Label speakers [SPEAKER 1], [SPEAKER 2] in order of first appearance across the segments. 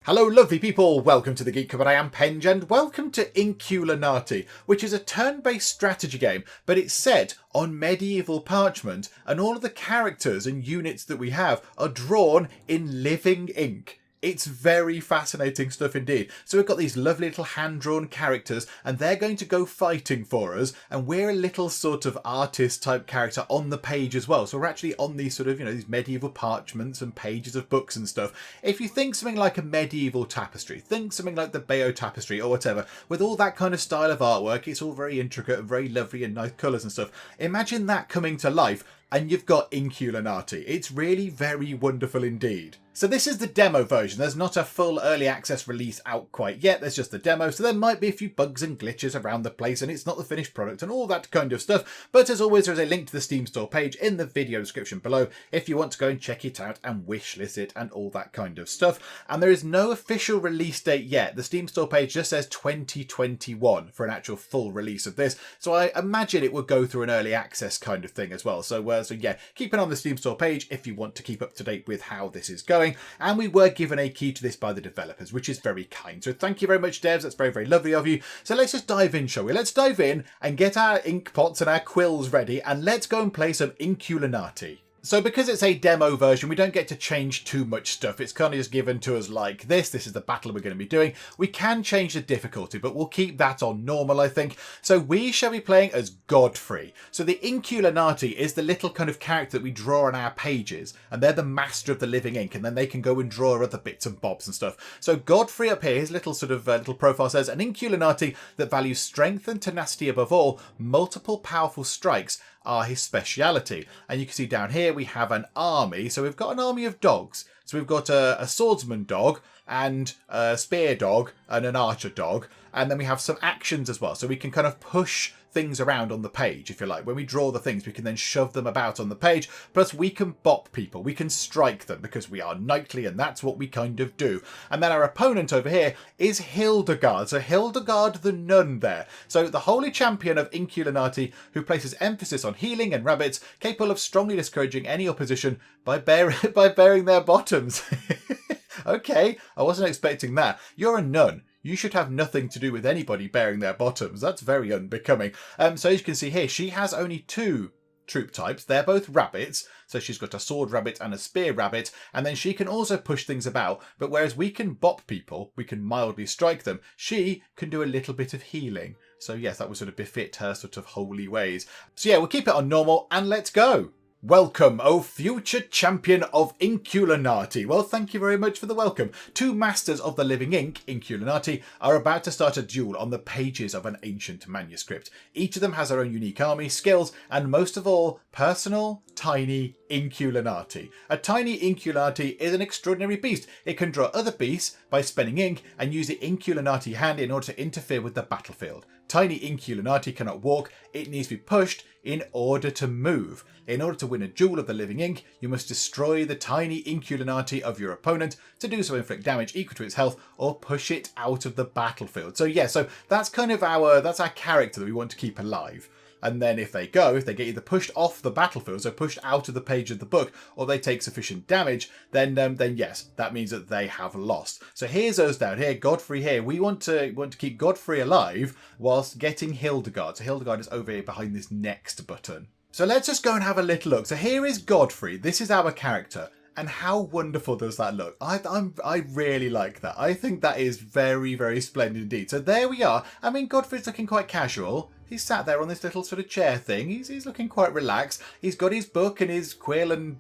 [SPEAKER 1] Hello lovely people, welcome to the Geek, but I am Penge and welcome to Inkulinati, which is a turn-based strategy game, but it's set on medieval parchment and all of the characters and units that we have are drawn in living ink. It's very fascinating stuff indeed. So we've got these lovely little hand-drawn characters and they're going to go fighting for us, and we're a little sort of artist type character on the page as well. So we're actually on these sort of, these medieval parchments and pages of books and stuff. If you think something like a medieval tapestry, think something like the Bayeux tapestry or whatever, with all that kind of style of artwork, it's all very intricate and very lovely and nice colours and stuff. Imagine that coming to life and you've got Inkulinati. It's really very wonderful indeed. So this is the demo version. There's not a full early access release out quite yet. There's just the demo. So there might be a few bugs and glitches around the place and it's not the finished product and all that kind of stuff. But as always, there's a link to the Steam store page in the video description below if you want to go and check it out and wishlist it and all that kind of stuff. And there is no official release date yet. The Steam store page just says 2021 for an actual full release of this. So I imagine it would go through an early access kind of thing as well. So yeah, keep an eye on the Steam store page if you want to keep up to date with how this is going. And we were given a key to this by the developers, which is very kind. So thank you very much, devs. That's very, very lovely of you. So let's just dive in, shall we? Let's dive in and get our ink pots and our quills ready, and let's go and play some Inkulinati. So because it's a demo version, we don't get to change too much stuff. It's kind of just given to us like this. This is the battle we're going to be doing. We can change the difficulty, but we'll keep that on normal, I think. So we shall be playing as Godfrey. So the Inkulinati is the little kind of character that we draw on our pages, and they're the master of the living ink, and then they can go and draw other bits and bobs and stuff. So Godfrey up here, his little sort of little profile says, an Inkulinati that values strength and tenacity above all, multiple powerful strikes are his speciality. And you can see down here we have an army. So we've got an army of dogs. So we've got a swordsman dog and a spear dog and an archer dog. And then we have some actions as well. So we can kind of push things around on the page, if you like. When we draw the things, we can then shove them about on the page. Plus we can bop people. We can strike them because we are knightly and that's what we kind of do. And then our opponent over here is Hildegard. So Hildegard the nun there. So the holy champion of Inkulinati who places emphasis on healing and rabbits, capable of strongly discouraging any opposition by bearing their bottoms. Okay, I wasn't expecting that. You're a nun. You should have nothing to do with anybody bearing their bottoms. That's very unbecoming. So as you can see here, she has only two troop types. They're both rabbits. So she's got a sword rabbit and a spear rabbit. And then she can also push things about. But whereas we can bop people, we can mildly strike them, she can do a little bit of healing. So yes, that would sort of befit her sort of holy ways. So yeah, we'll keep it on normal and let's go. Welcome, O future champion of Inkulinati. Well, thank you very much for the welcome. Two masters of the living ink, Inkulinati, are about to start a duel on the pages of an ancient manuscript. Each of them has their own unique army, skills, and most of all, personal, tiny Inkulinati. A tiny Inkulinati is an extraordinary beast. It can draw other beasts by spending ink and use the Inkulinati hand in order to interfere with the battlefield. Tiny Inkulinati cannot walk, it needs to be pushed in order to move. In order to win a duel of the living ink, you must destroy the tiny Inkulinati of your opponent. To do so, inflict damage equal to its health or push it out of the battlefield. So yeah, so that's kind of our character that we want to keep alive. And then if they get either pushed off the battlefield, so pushed out of the page of the book, or they take sufficient damage, then yes, that means that they have lost. So here's us down here, Godfrey here. We want to keep Godfrey alive whilst getting Hildegard. So Hildegard is over here behind this next button. So let's just go and have a little look. So here is Godfrey. This is our character. And how wonderful does that look? I really like that. I think that is very, very splendid indeed. So there we are. I mean, Godfrey's looking quite casual. He's sat there on this little sort of chair thing. He's looking quite relaxed. He's got his book and his quill and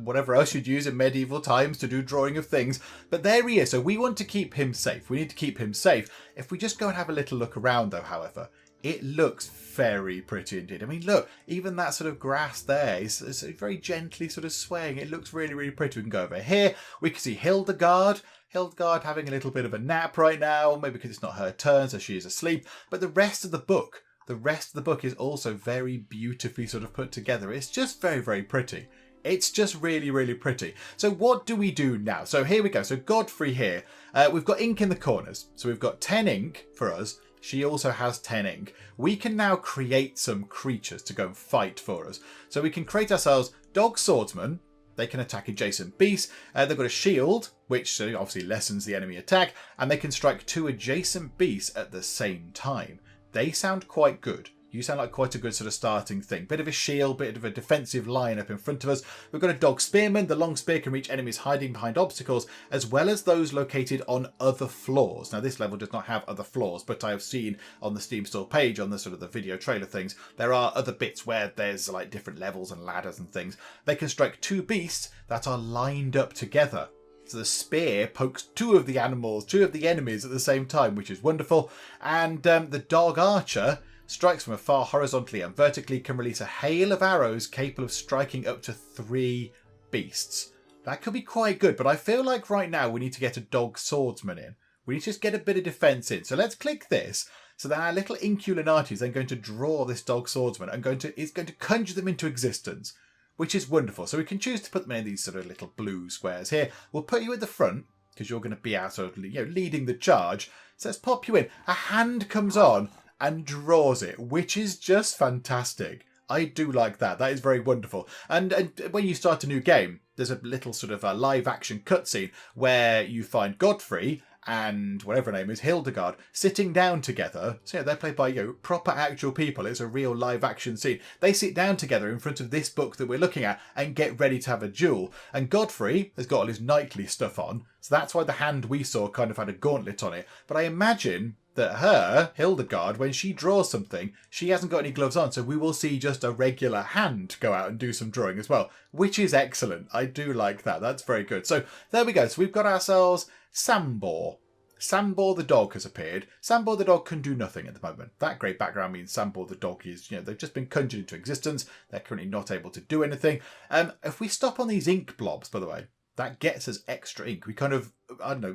[SPEAKER 1] whatever else you'd use in medieval times to do drawing of things. But there he is. So we want to keep him safe. We need to keep him safe. If we just go and have a little look around though, however, it looks very pretty indeed. I mean, look, even that sort of grass there is very gently sort of swaying. It looks really, really pretty. We can go over here. We can see Hildegard. Hildegard having a little bit of a nap right now, maybe because it's not her turn, so she is asleep. But the rest of the book is also very beautifully sort of put together. It's just very, very pretty. It's just really, really pretty. So what do we do now? So here we go. So Godfrey here. We've got ink in the corners. So we've got 10 ink for us. She also has 10 ink. We can now create some creatures to go and fight for us. So we can create ourselves Dog Swordsman. they can attack adjacent beasts. They've got a shield, which obviously lessens the enemy attack, and they can strike 2 adjacent beasts at the same time. They sound quite good. You sound like quite a good sort of starting thing. Bit of a shield, bit of a defensive line up in front of us. We've got a dog spearman. The long spear can reach enemies hiding behind obstacles, as well as those located on other floors. Now, this level does not have other floors, but I have seen on the Steam store page, on the sort of the video trailer things, there are other bits where there's like different levels and ladders and things. They can strike 2 beasts that are lined up together. So the spear pokes 2 of the animals, 2 of the enemies at the same time, which is wonderful. And the dog archer strikes from afar horizontally and vertically, can release a hail of arrows capable of striking up to 3 beasts. That could be quite good, but I feel like right now we need to get a dog swordsman in. We need to just get a bit of defense in. So let's click this. So then our little Inkulinati is then going to draw this dog swordsman and is going to conjure them into existence, which is wonderful. So we can choose to put them in these sort of little blue squares here. We'll put you at the front because you're going to be our sort of, leading the charge. So let's pop you in. A hand comes on and draws it, which is just fantastic. I do like that. That is very wonderful. And when you start a new game, there's a little sort of a live action cutscene where you find Godfrey and whatever her name is, Hildegard, sitting down together. So they're played by proper actual people. It's a real live action scene. They sit down together in front of this book that we're looking at and get ready to have a duel. And Godfrey has got all his knightly stuff on. So that's why the hand we saw kind of had a gauntlet on it. But I imagine that Hildegard, when she draws something, she hasn't got any gloves on, so we will see just a regular hand go out and do some drawing as well, which is excellent. I do like that. That's very good. So there we go. So we've got ourselves Sambor. Sambor the dog has appeared. Sambor the dog can do nothing at the moment. That great background means Sambor the dog is, they've just been conjured into existence. They're currently not able to do anything. If we stop on these ink blobs, by the way, that gets us extra ink. We kind of,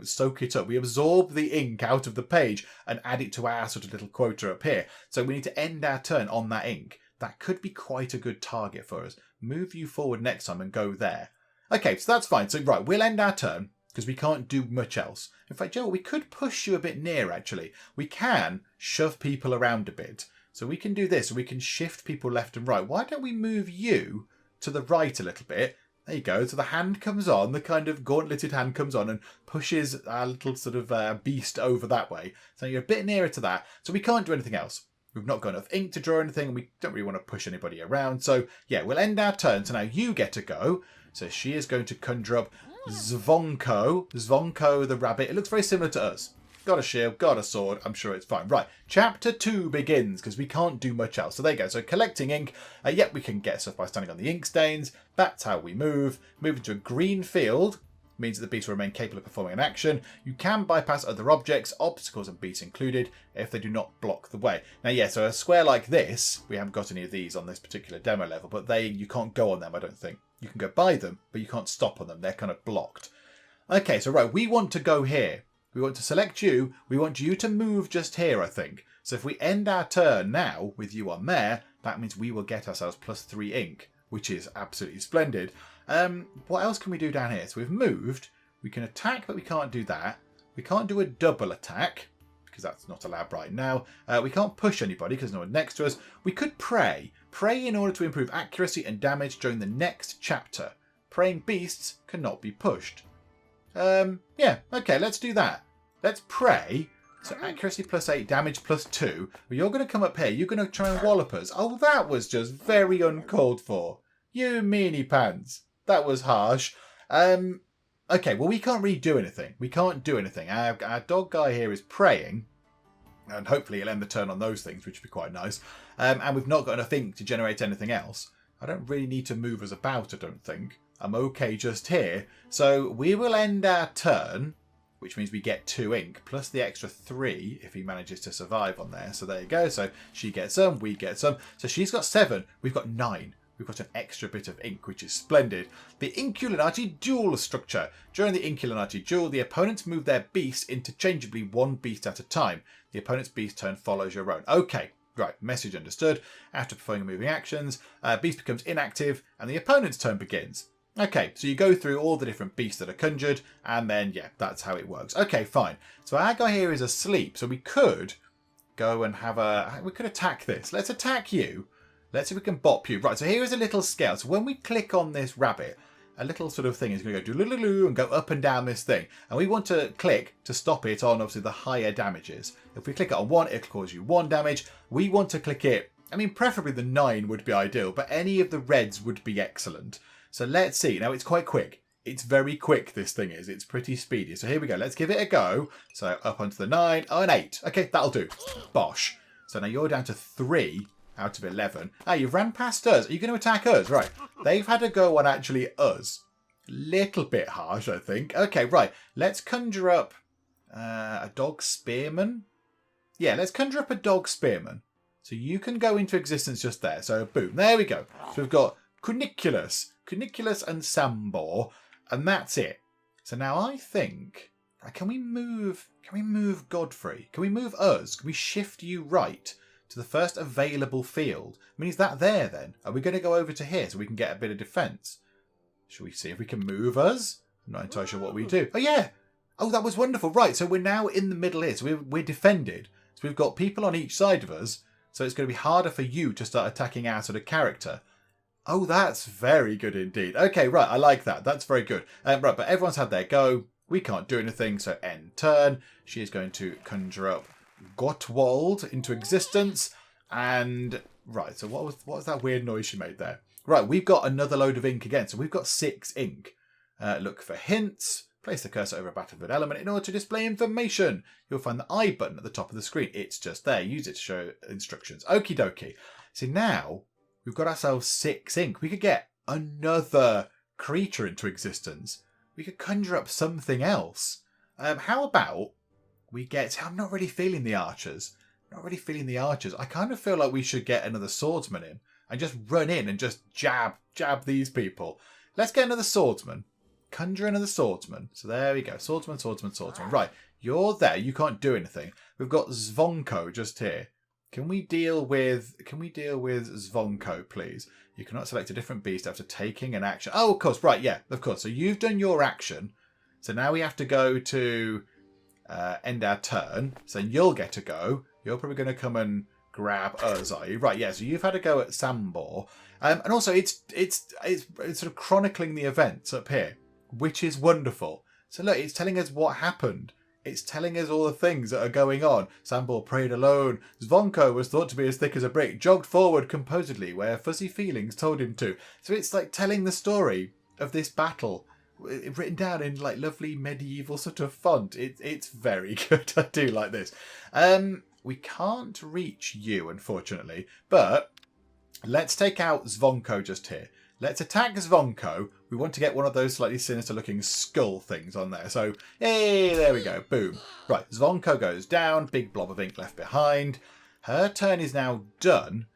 [SPEAKER 1] soak it up. We absorb the ink out of the page and add it to our sort of little quota up here. So we need to end our turn on that ink. That could be quite a good target for us. Move you forward next time and go there. Okay, so that's fine. So, right, we'll end our turn because we can't do much else. In fact, Joe, we could push you a bit near, actually. We can shove people around a bit. So we can do this. We can shift people left and right. Why don't we move you to the right a little bit? There you go. So the hand comes on, the kind of gauntleted hand comes on and pushes our little sort of beast over that way. So you're a bit nearer to that. So we can't do anything else. We've not got enough ink to draw anything, and we don't really want to push anybody around. So yeah, we'll end our turn. So now you get to go. So she is going to conjure up Zvonko the rabbit. It looks very similar to us. Got a shield, got a sword. I'm sure it's fine. Right, chapter 2 begins because we can't do much else. So there you go. So collecting ink. Yep, we can get stuff by standing on the ink stains. That's how we move. Moving to a green field means that the beasts will remain capable of performing an action. You can bypass other objects, obstacles and beasts included, if they do not block the way. Now, yeah, so a square like this, we haven't got any of these on this particular demo level, but you can't go on them, I don't think. You can go by them, but you can't stop on them. They're kind of blocked. Okay, so right, we want to go here. We want to select you. We want you to move just here, I think. So if we end our turn now with you on there, that means we will get ourselves +3 ink, which is absolutely splendid. What else can we do down here? So we've moved. We can attack, but we can't do that. We can't do a double attack because that's not allowed right now. We can't push anybody because there's no one next to us. We could pray. Pray in order to improve accuracy and damage during the next chapter. Praying beasts cannot be pushed. Yeah, okay, let's do that. Let's pray. So accuracy +8, damage +2. Well, you're going to come up here. You're going to try and wallop us. Oh, that was just very uncalled for. You meanie pants. That was harsh. Okay, well, we can't really do anything. We can't do anything. Our dog guy here is praying. And hopefully he'll end the turn on those things, which would be quite nice. And we've not got enough ink to generate anything else. I don't really need to move us about, I don't think. I'm okay just here. So we will end our turn, which means we get 2 ink, plus the extra 3 if he manages to survive on there. So there you go. So she gets some, we get some. So she's got 7, we've got 9. We've got an extra bit of ink, which is splendid. The Inkulinati duel structure. During the Inkulinati duel, the opponents move their beasts interchangeably 1 beast at a time. The opponent's beast turn follows your own. Okay, right, message understood. After performing moving actions, beast becomes inactive and the opponent's turn begins. Okay, so you go through all the different beasts that are conjured, and then, yeah, that's how it works. Okay, fine. So our guy here is asleep, so we could go and we could attack this. Let's attack you. Let's see if we can bop you. Right, so here is a little scale. So when we click on this rabbit, a little sort of thing is going to go do and go up and down this thing. And we want to click to stop it on, obviously, the higher damages. If we click it on 1, it'll cause you 1 damage. We want to click it, I mean, preferably the 9 would be ideal, but any of the reds would be excellent. So let's see. Now, it's quite quick. It's very quick, this thing is. It's pretty speedy. So here we go. Let's give it a go. So up onto the 9. Oh, an 8. Okay, that'll do. Bosh. So now you're down to 3 out of 11. Ah, you've ran past us. Are you going to attack us? Right. They've had a go on actually us. Little bit harsh, I think. Okay, right. Let's conjure up a dog spearman. Yeah, let's conjure up a dog spearman. So you can go into existence just there. So boom. There we go. So we've got Cuniculus and Sambor. And that's it. So now I think, can we move Godfrey? Can we move us? Can we shift you right to the first available field? I mean, is that there then? Are we going to go over to here so we can get a bit of defense? Shall we see if we can move us? I'm not entirely sure what we do. Oh, yeah. Oh, that was wonderful. Right, so we're now in the middle here. So we're defended. So we've got people on each side of us. So it's going to be harder for you to start attacking our sort of character. Oh, that's very good indeed. Okay, right, I like that. That's very good. Right, but everyone's had their go. We can't do anything, so end turn. She is going to conjure up Gottwald into existence. And, right, so what was that weird noise she made there? Right, we've got another load of ink again. So we've got 6 ink. Look for hints. Place the cursor over a battlefield element in order to display information. You'll find the I button at the top of the screen. It's just there. Use it to show instructions. Okie dokie. See, now we've got ourselves 6 ink. We could get another creature into existence. We could conjure up something else. How about we get... I'm not really feeling the archers. I kind of feel like we should get another swordsman in and just run in and just jab these people. Let's get another swordsman. Conjure another swordsman. So there we go. Swordsman. Right, you're there. You can't do anything. We've got Zvonko just here. Can we deal with Zvonko, please? You cannot select a different beast after taking an action. Oh, of course. Right, yeah, of course. So you've done your action. So now we have to go to end our turn. So you'll get a go. You're probably going to come and grab us, are you? Right, yeah. So you've had a go at Sambor. And also it's sort of chronicling the events up here, which is wonderful. So look, it's telling us what happened. It's telling us all the things that are going on. Sambor prayed alone. Zvonko was thought to be as thick as a brick, jogged forward composedly where fuzzy feelings told him to. So it's like telling the story of this battle, written down in like lovely medieval sort of font. It's very good. I do like this. We can't reach you, unfortunately, but let's take out Zvonko just here. Let's attack Zvonko. We want to get one of those slightly sinister looking skull things on there. So, hey, there we go. Boom. Right, Zvonko goes down. Big blob of ink left behind. Her turn is now done.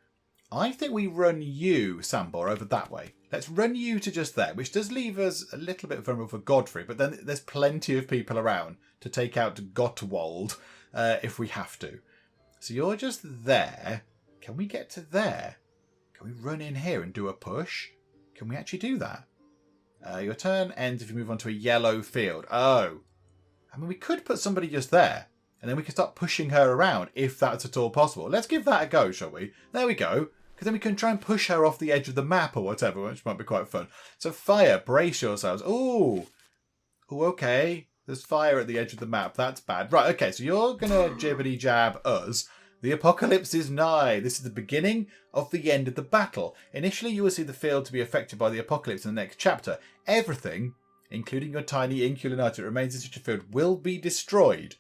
[SPEAKER 1] I think we run you, Sambor, over that way. Let's run you to just there, which does leave us a little bit vulnerable for Godfrey, but then there's plenty of people around to take out Gottwald if we have to. So you're just there. Can we get to there? Can we run in here and do a push? Can we actually do that? Your turn ends if you move on to a yellow field. Oh. I mean, we could put somebody just there. And then we can start pushing her around if that's at all possible. Let's give that a go, shall we? There we go. Because then we can try and push her off the edge of the map or whatever, which might be quite fun. So fire, brace yourselves. Ooh. Ooh, okay. There's fire at the edge of the map. That's bad. Right, okay. So you're going to jibbity jab us. The apocalypse is nigh. This is the beginning of the end of the battle. Initially, you will see the field to be affected by the apocalypse in the next chapter. Everything, including your tiny Inkulinati that remains in such a field, will be destroyed.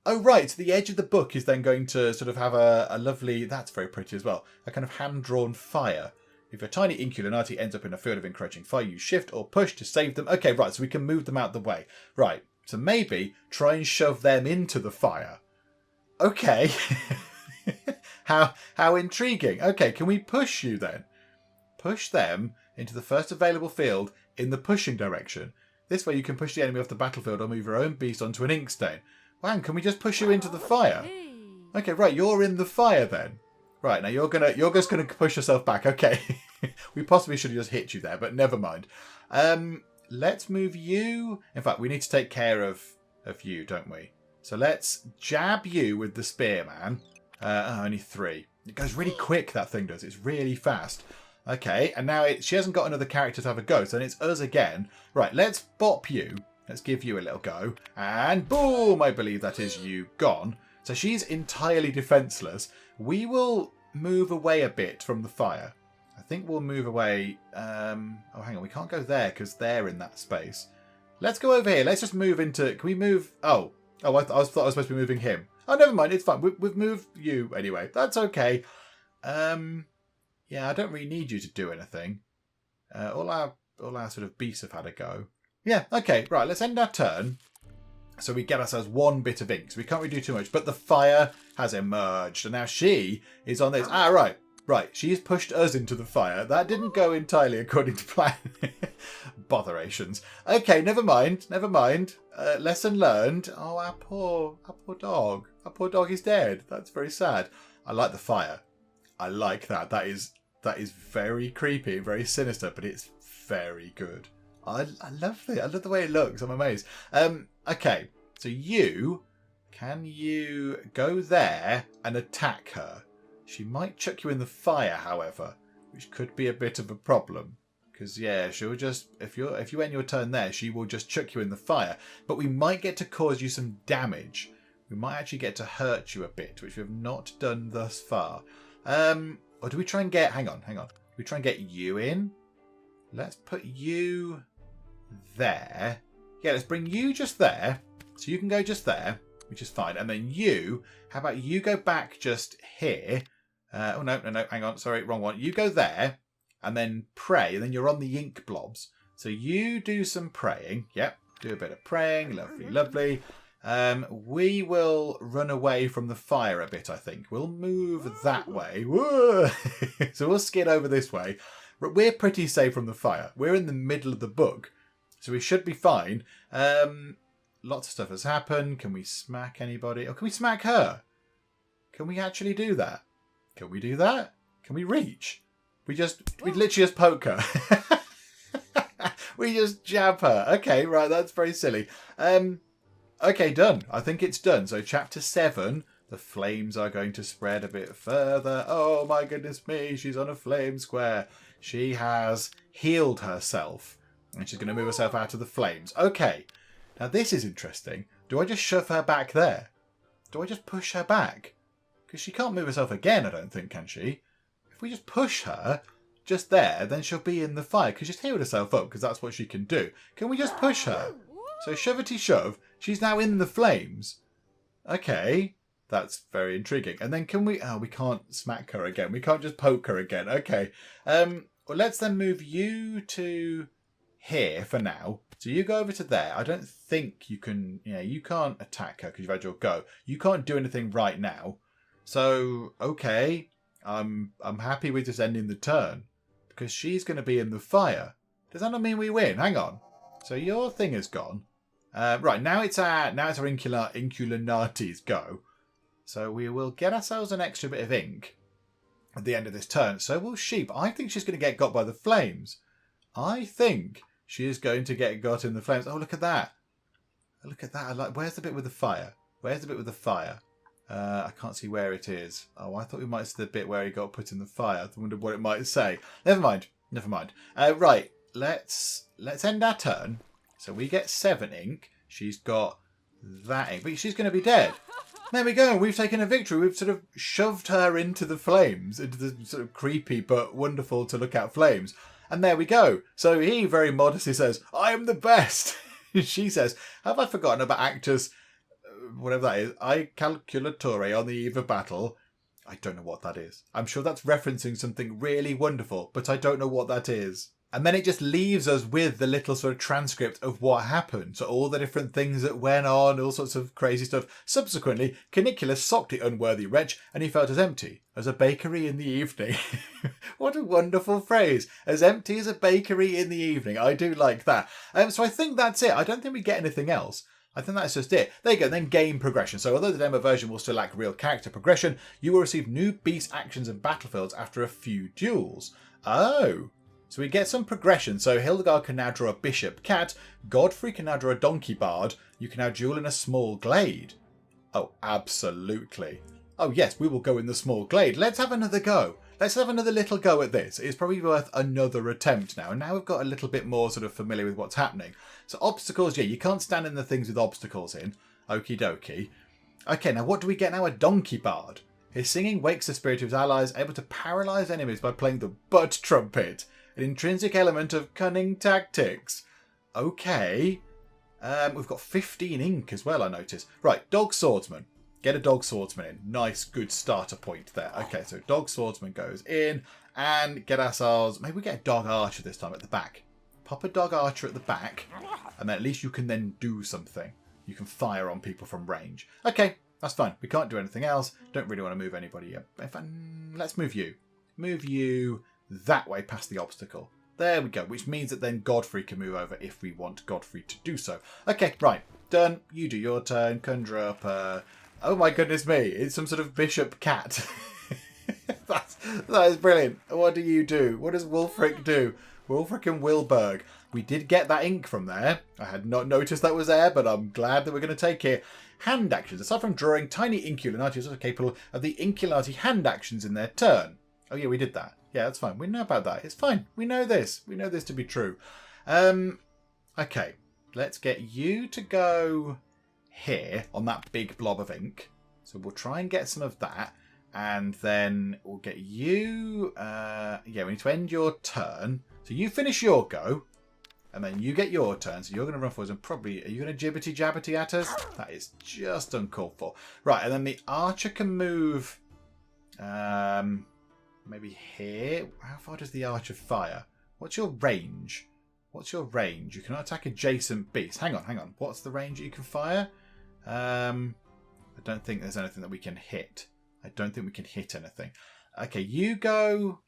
[SPEAKER 1] Oh, right. So the edge of the book is then going to sort of have a lovely... That's very pretty as well. A kind of hand-drawn fire. If your tiny Inkulinati ends up in a field of encroaching fire, you shift or push to save them. Okay, right. So we can move them out the way. Right. So maybe try and shove them into the fire. Okay. How intriguing. Okay, can we push you then? Push them into the first available field in the pushing direction. This way you can push the enemy off the battlefield or move your own beast onto an ink stain. Wow, can we just push you into the fire? Okay, right, you're in the fire then. Right, now you're just gonna push yourself back. Okay. We possibly should have just hit you there, but never mind. Let's move you. In fact, we need to take care of you, don't we? So let's jab you with the spearman. Only 3. It goes really quick, that thing does. It's really fast. Okay, and now she hasn't got another character to have a go, so then it's us again. Right, let's bop you. Let's give you a little go. And boom, I believe that is you gone. So she's entirely defenseless. We will move away a bit from the fire. I think we'll move away. Oh, hang on. We can't go there because they're in that space. Let's go over here. Let's just move into... Can we move... Oh, I thought I was supposed to be moving him. Oh, never mind. It's fine. We've moved you anyway. That's okay. Yeah, I don't really need you to do anything. All our sort of beasts have had a go. Yeah, okay. Right, let's end our turn. So we get ourselves one bit of ink. So we can't really do too much. But the fire has emerged. And now she is on this. Ah, right. Right. She's pushed us into the fire. That didn't go entirely according to plan. Botherations. Okay, never mind. Never mind. Lesson learned. Oh, our poor dog. Our poor dog is dead. That's very sad. I like the fire. I like that. That is very creepy, very sinister, but it's very good. I love it. I love the way it looks. I'm amazed. Okay, so can you go there and attack her? She might chuck you in the fire, however, which could be a bit of a problem. Because, yeah, she'll just... If you end your turn there, she will just chuck you in the fire. But we might get to cause you some damage. We might actually get to hurt you a bit, which we have not done thus far. Or do we try and get... Hang on. Do we try and get you in? Let's put you there. Yeah, let's bring you just there. So you can go just there, which is fine. And then you... How about you go back just here? Oh, no. Hang on. Sorry, wrong one. You go there and then pray. And then you're on the ink blobs. So you do some praying. Yep. Do a bit of praying. Lovely, lovely. We will run away from the fire a bit, I think. We'll move that way. Whoa! So we'll skid over this way. But we're pretty safe from the fire. We're in the middle of the book. So we should be fine. Lots of stuff has happened. Can we smack anybody? Or can we smack her? Can we actually do that? Can we do that? Can we reach? We literally just poke her. We just jab her. Okay, right, that's very silly. Okay, done. I think it's done. So chapter 7, the flames are going to spread a bit further. Oh my goodness me, she's on a flame square. She has healed herself. And she's going to move herself out of the flames. Okay, now this is interesting. Do I just shove her back there? Do I just push her back? Because she can't move herself again, I don't think, can she? If we just push her just there, then she'll be in the fire. Because she's healed herself up, because that's what she can do. Can we just push her? So shovety shove. She's now in the flames. Okay, that's very intriguing. And then can we... Oh, we can't smack her again. We can't just poke her again. Okay. Well, let's then move you to here for now. So you go over to there. I don't think you can... Yeah, you can't attack her because you've had your go. You can't do anything right now. So, okay. I'm happy with just ending the turn. Because she's going to be in the fire. Does that not mean we win? Hang on. So your thing is gone. Right, now it's our Inkulinati's go. So we will get ourselves an extra bit of ink at the end of this turn. So will sheep. I think she's going to get got by the flames. I think she is going to get got in the flames. Oh, look at that. Look at that. Where's the bit with the fire? Where's the bit with the fire? I can't see where it is. Oh, I thought we might see the bit where he got put in the fire. I wondered what it might say. Never mind. Right, let's end our turn. So we get 7 ink. She's got that ink. But she's going to be dead. There we go. We've taken a victory. We've sort of shoved her into the flames. Into the sort of creepy but wonderful to look at flames. And there we go. So he very modestly says, I am the best. She says, have I forgotten about actors... whatever that is, I calculatore on the eve of battle. I don't know what that is. I'm sure that's referencing something really wonderful, but I don't know what that is. And then it just leaves us with the little sort of transcript of what happened. So all the different things that went on, all sorts of crazy stuff. Subsequently, Caniculus socked the unworthy wretch, and he felt as empty as a bakery in the evening. What a wonderful phrase. As empty as a bakery in the evening. I do like that. So I think that's it. I don't think we get anything else. I think that's just it. There you go, then game progression. So although the demo version will still lack real character progression, you will receive new beast actions and battlefields after a few duels. Oh, so we get some progression. So Hildegard can now draw a bishop cat, Godfrey can now draw a donkey bard, you can now duel in a small glade. Oh, absolutely. Oh yes, we will go in the small glade. Let's have another go. let's have another little go at this. It's probably worth another attempt now. And now we've got a little bit more sort of familiar with what's happening. So obstacles, yeah, you can't stand in the things with obstacles in. Okie dokie. Okay, now what do we get now? A donkey bard. His singing wakes the spirit of his allies, able to paralyze enemies by playing the butt trumpet. An intrinsic element of cunning tactics. Okay. We've got 15 ink as well, I notice. Right, dog swordsman. Get a dog swordsman in. Nice, good starter point there. Okay, so dog swordsman goes in and get ourselves... Maybe we get a dog archer this time at the back. Pop a dog archer at the back and then at least you can then do something. You can fire on people from range. Okay, that's fine. We can't do anything else. Don't really want to move anybody up. Let's move you. Move you that way past the obstacle. There we go, which means that then Godfrey can move over if we want Godfrey to do so. Okay, right. Done. You do your turn. Conjure up... Oh my goodness me, it's some sort of bishop cat. That is brilliant. What do you do? What does Wulfric do? Wulfric and Wilburg. We did get that ink from there. I had not noticed that was there, but I'm glad that we're going to take it. Hand actions. Aside from drawing, tiny Inkulinati are capable of the Inkulinati hand actions in their turn. Oh yeah, we did that. Yeah, that's fine. We know about that. It's fine. We know this. We know this to be true. Okay, let's get you to go... here on that big blob of ink. So we'll try and get some of that. And then we'll get you... yeah, we need to end your turn. So you finish your go. And then you get your turn. So you're going to run forwards and probably... Are you going to jibbity-jabbity at us? That is just uncalled for. Right, and then the archer can move... maybe here. How far does the archer fire? What's your range? What's your range? You cannot attack adjacent beasts. Hang on. What's the range that you can fire? I don't think there's anything that we can hit. I don't think we can hit anything. Okay, you go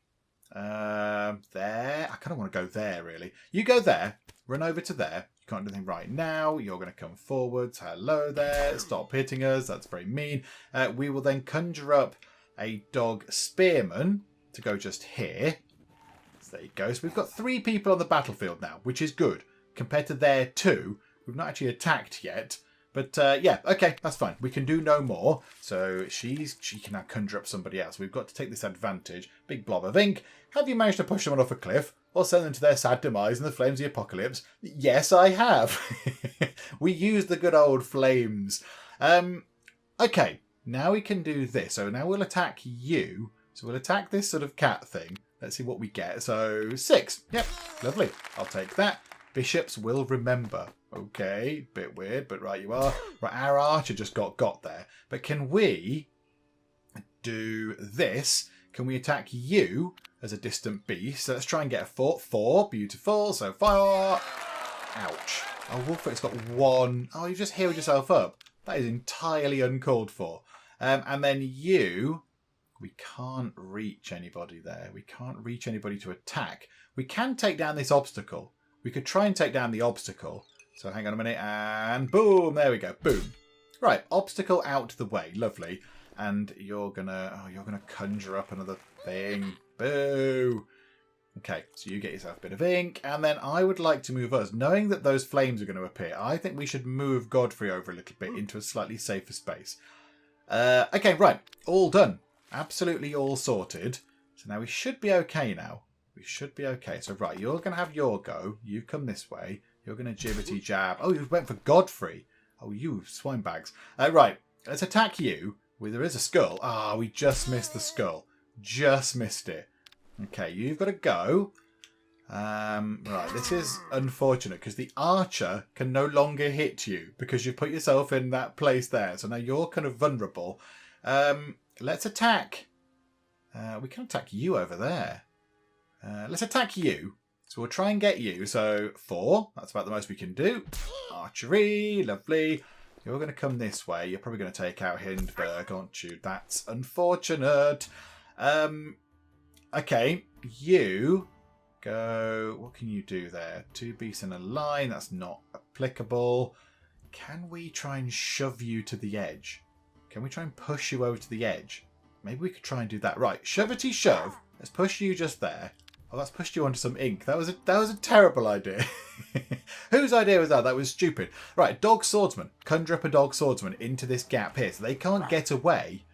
[SPEAKER 1] there. I kind of want to go there, really. You go there. Run over to there. You can't do anything right now. You're going to come forwards. Hello there. Stop hitting us. That's very mean. We will then conjure up a dog spearman to go just here. So there you go. So we've got 3 people on the battlefield now, which is good. Compared to their 2, we've not actually attacked yet. But yeah, okay, that's fine. We can do no more. So she can now conjure up somebody else. We've got to take this advantage. Big blob of ink. Have you managed to push someone off a cliff or send them to their sad demise in the flames of the apocalypse? Yes, I have. We use the good old flames. Okay, now we can do this. So now we'll attack you. So we'll attack this sort of cat thing. Let's see what we get. So 6. Yep, lovely. I'll take that. Bishops will remember. Okay, bit weird, but right you are. Right, our archer just got there. But can we do this? Can we attack you as a distant beast? So let's try and get a 4. Beautiful. So fire. Ouch. Oh, Wulfric's got 1. Oh, you just healed yourself up. That is entirely uncalled for. And then you... We can't reach anybody there. We can't reach anybody to attack. We can take down this obstacle. We could try and take down the obstacle. So hang on a minute and boom, there we go. Boom. Right, obstacle out the way. Lovely. And you're gonna conjure up another thing. Boo. Okay, so you get yourself a bit of ink. And then I would like to move us. Knowing that those flames are going to appear, I think we should move Godfrey over a little bit into a slightly safer space. Okay, right. All done. Absolutely all sorted. So now we should be okay now. We should be okay. So right, you're going to have your go. You come this way. You're going to jibbity jab. Oh, you went for Godfrey. Oh, you swine bags. Right, let's attack you. Well, there is a skull. Ah, we just missed the skull. Just missed it. Okay, you've got to go. Right, this is unfortunate because the archer can no longer hit you because you've put yourself in that place there. So now you're kind of vulnerable. Let's attack. We can attack you over there. Let's attack you. So we'll try and get you. So 4. That's about the most we can do. Archery. Lovely. You're going to come this way. You're probably going to take out Hindberg, aren't you? That's unfortunate. Okay. You go... What can you do there? 2 beasts in a line. That's not applicable. Can we try and shove you to the edge? Can we try and push you over to the edge? Maybe we could try and do that. Right. Shovety shove. Let's push you just there. Oh, that's pushed you onto some ink. That was a terrible idea. Whose idea was that? That was stupid. Right, dog swordsman. Conjure up a dog swordsman into this gap here so they can't get away.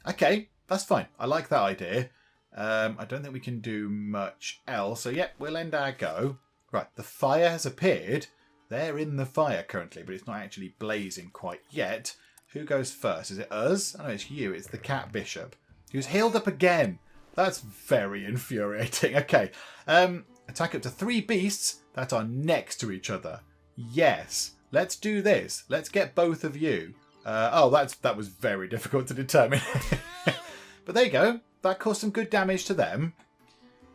[SPEAKER 1] Okay, that's fine. I like that idea. I don't think we can do much else. So, yeah, we'll end our go. Right, the fire has appeared. They're in the fire currently, but it's not actually blazing quite yet. Who goes first? Is it us? Oh, no, it's you. It's the cat bishop, who's healed up again. That's very infuriating. Okay, attack up to 3 beasts that are next to each other. Yes, let's do this. Let's get both of you. That was very difficult to determine. But there you go. That caused some good damage to them.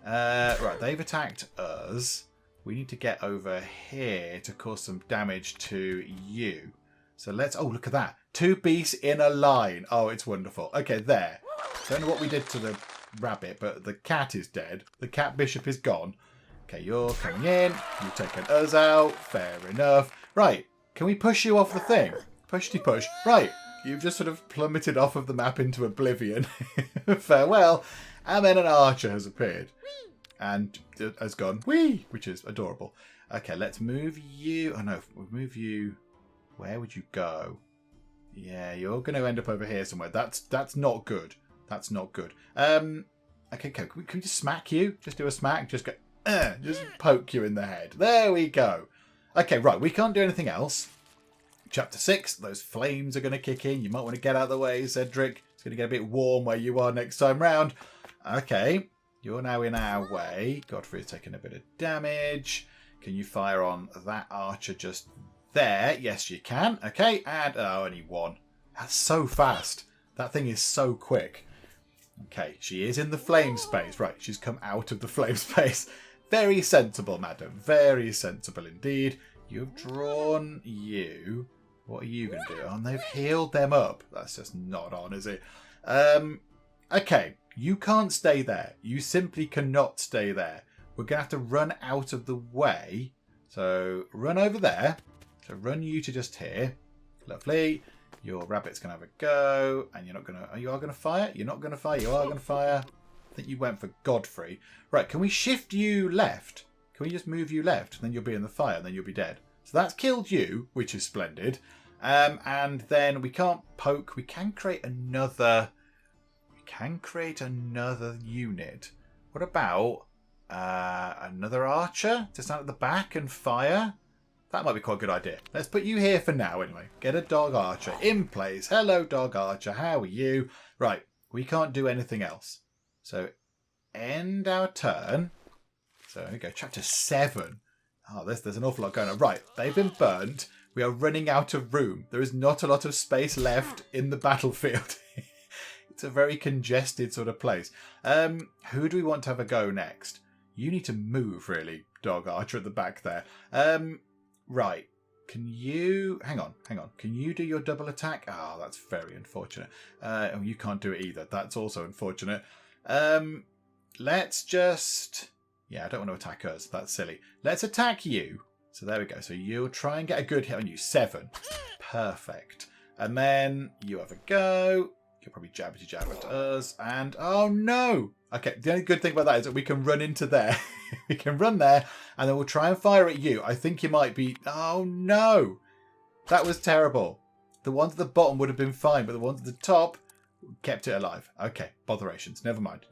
[SPEAKER 1] Right, they've attacked us. We need to get over here to cause some damage to you. So let's... Oh, look at that. 2 beasts in a line. Oh, it's wonderful. Okay, there. Don't know what we did to the rabbit, but the cat is dead. The cat bishop is gone. Okay, you're coming in. You've taken us out. Fair enough. Right. Can we push you off the thing? Push-de-push. Right. You've just sort of plummeted off of the map into oblivion. Farewell. And then an archer has appeared. And has gone, whee, which is adorable. Okay, let's move you. Oh, no. We'll move you. Where would you go? Yeah, you're going to end up over here somewhere. That's not good. That's not good. Okay, can we just smack you? Just do a smack. Just go, just poke you in the head. There we go. Okay, right. We can't do anything else. Chapter 6, those flames are going to kick in. You might want to get out of the way, Cedric. It's going to get a bit warm where you are next time round. Okay, you're now in our way. Godfrey is taking a bit of damage. Can you fire on that archer just there? Yes, you can. Okay, and only 1. That's so fast. That thing is so quick. Okay, she is in the flame space. Right, she's come out of the flame space. Very sensible, madam. Very sensible indeed. You've drawn you. What are you going to do? Oh, and they've healed them up. That's just not on, is it? Okay, you can't stay there. You simply cannot stay there. We're going to have to run out of the way. So run over there. So run you to just here. Lovely. Your rabbit's going to have a go. And you're not going to... You are going to fire? You're not going to fire? You are going to fire? I think you went for Godfrey. Right, can we shift you left? Can we just move you left? And then you'll be in the fire and then you'll be dead. So that's killed you, which is splendid. And then we can't poke. We can create another... We can create another unit. What about another archer to stand at the back and fire? That might be quite a good idea. Let's put you here for now anyway. Get a dog archer in place. Hello, dog archer. How are you? Right, we can't do anything else. So end our turn. So there we go. Chapter 7. Oh, there's an awful lot going on. Right, they've been burnt. We are running out of room. There is not a lot of space left in the battlefield. It's a very congested sort of place. Who do we want to have a go next? You need to move, really, dog archer at the back there. Right. Can you... Hang on. Can you do your double attack? Oh, that's very unfortunate. Oh, you can't do it either. That's also unfortunate. Let's just... Yeah, I don't want to attack us. That's silly. Let's attack you. So there we go. So you'll try and get a good hit on you. 7. Perfect. And then you have a go. You'll probably jab at us. And oh no. Okay, the only good thing about that is that we can run into there. We can run there and then we'll try and fire at you. I think you might be... Oh no. That was terrible. The ones at the bottom would have been fine, but the ones at the top kept it alive. Okay, botherations. Never mind.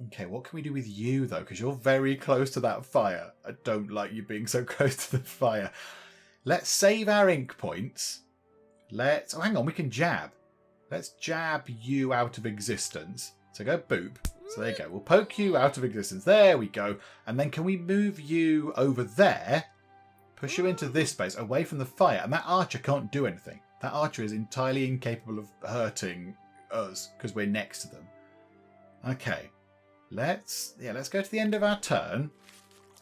[SPEAKER 1] Okay, what can we do with you, though? Because you're very close to that fire. I don't like you being so close to the fire. Let's save our ink points. Oh, hang on. We can jab. Let's jab you out of existence. So go boop. So there you go. We'll poke you out of existence. There we go. And then can we move you over there? Push you into this space, away from the fire. And that archer can't do anything. That archer is entirely incapable of hurting us because we're next to them. Okay. Let's go to the end of our turn.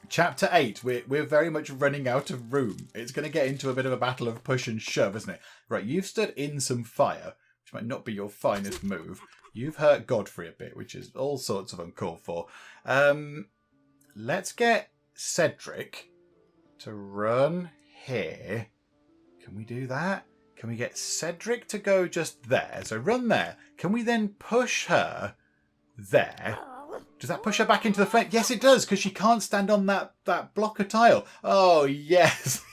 [SPEAKER 1] Chapter 8. We're very much running out of room. It's going to get into a bit of a battle of push and shove, isn't it? Right, you've stood in some fire, which might not be your finest move. You've hurt Godfrey a bit, which is all sorts of uncalled for. Let's get Cedric to run here. Can we do that? Can we get Cedric to go just there? So run there. Can we then push her there? Does that push her back into the flame? Yes, it does, because she can't stand on that block of tile. Oh, yes.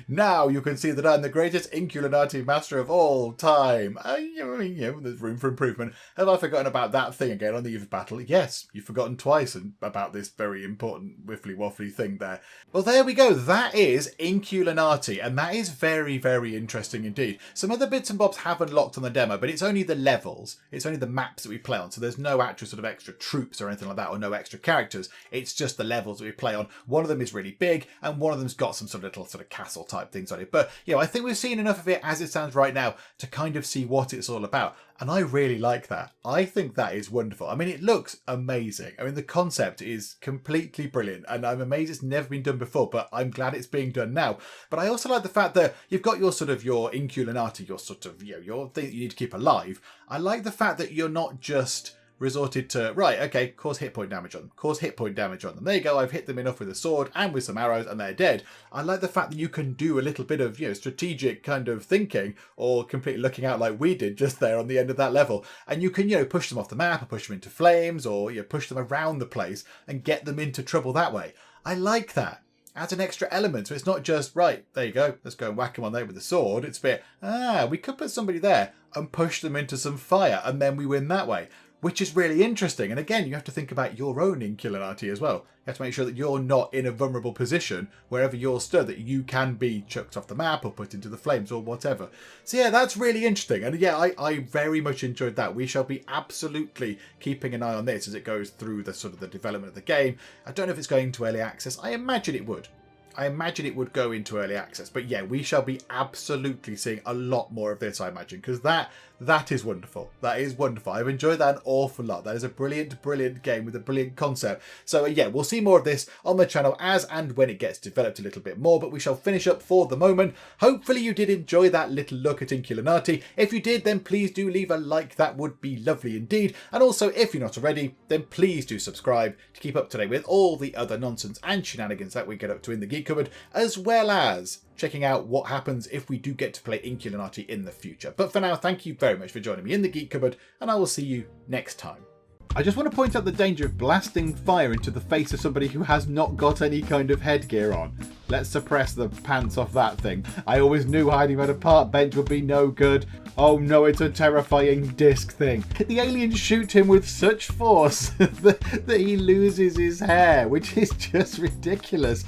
[SPEAKER 1] Now you can see that I'm the greatest Inkulinati master of all time. There's room for improvement. Have I forgotten about that thing again on the eve of battle? Yes, you've forgotten twice about this very important wiffly-waffly thing there. Well, there we go. That is Inkulinati, and that is very, very interesting indeed. Some other bits and bobs have unlocked on the demo, but it's only the levels. It's only the maps that we play on, so there's no actual sort of extra troops or anything like that, or no extra characters. It's just the levels that we play on. One of them is really big, and one of them's got some sort of little sort of castle type things on it. But I think we've seen enough of it as it stands right now to kind of see what it's all about. And I really like that. I think that is wonderful. I mean, it looks amazing. I mean, the concept is completely brilliant, and I'm amazed it's never been done before, but I'm glad it's being done now. But I also like the fact that you've got your sort of your Inkulinati, your sort of, your thing that you need to keep alive. I like the fact that you're not just resorted to, right, okay, cause hit point damage on them. Cause hit point damage on them. There you go, I've hit them enough with a sword and with some arrows and they're dead. I like the fact that you can do a little bit of, strategic kind of thinking, or completely looking out like we did just there on the end of that level. And you can, push them off the map, or push them into flames, or push them around the place and get them into trouble that way. I like that. Adds an extra element, so it's not just, right, there you go, let's go and whack him on there with a sword. It's a bit, we could put somebody there and push them into some fire, and then we win that way. Which is really interesting. And again, you have to think about your own Inkulinati as well. You have to make sure that you're not in a vulnerable position wherever you're stood, that you can be chucked off the map or put into the flames or whatever. So yeah, that's really interesting. And yeah, I very much enjoyed that. We shall be absolutely keeping an eye on this as it goes through the sort of the development of the game. I don't know if it's going to early access. I imagine it would. I imagine it would go into early access. But yeah, we shall be absolutely seeing a lot more of this, I imagine, because that is wonderful. That is wonderful. I've enjoyed that an awful lot. That is a brilliant, brilliant game with a brilliant concept. So yeah, we'll see more of this on the channel as and when it gets developed a little bit more, but we shall finish up for the moment. Hopefully you did enjoy that little look at Inkulinati. If you did, then please do leave a like. That would be lovely indeed. And also, if you're not already, then please do subscribe to keep up to date with all the other nonsense and shenanigans that we get up to in the Geek Cupboard, as well as checking out what happens if we do get to play Inkulinati in the future. But for now, thank you very much for joining me in the Geek Cupboard, and I will see you next time. I just want to point out the danger of blasting fire into the face of somebody who has not got any kind of headgear on. Let's suppress the pants off that thing. I always knew hiding behind a park bench would be no good. Oh no, it's a terrifying disc thing. The aliens shoot him with such force that he loses his hair, which is just ridiculous.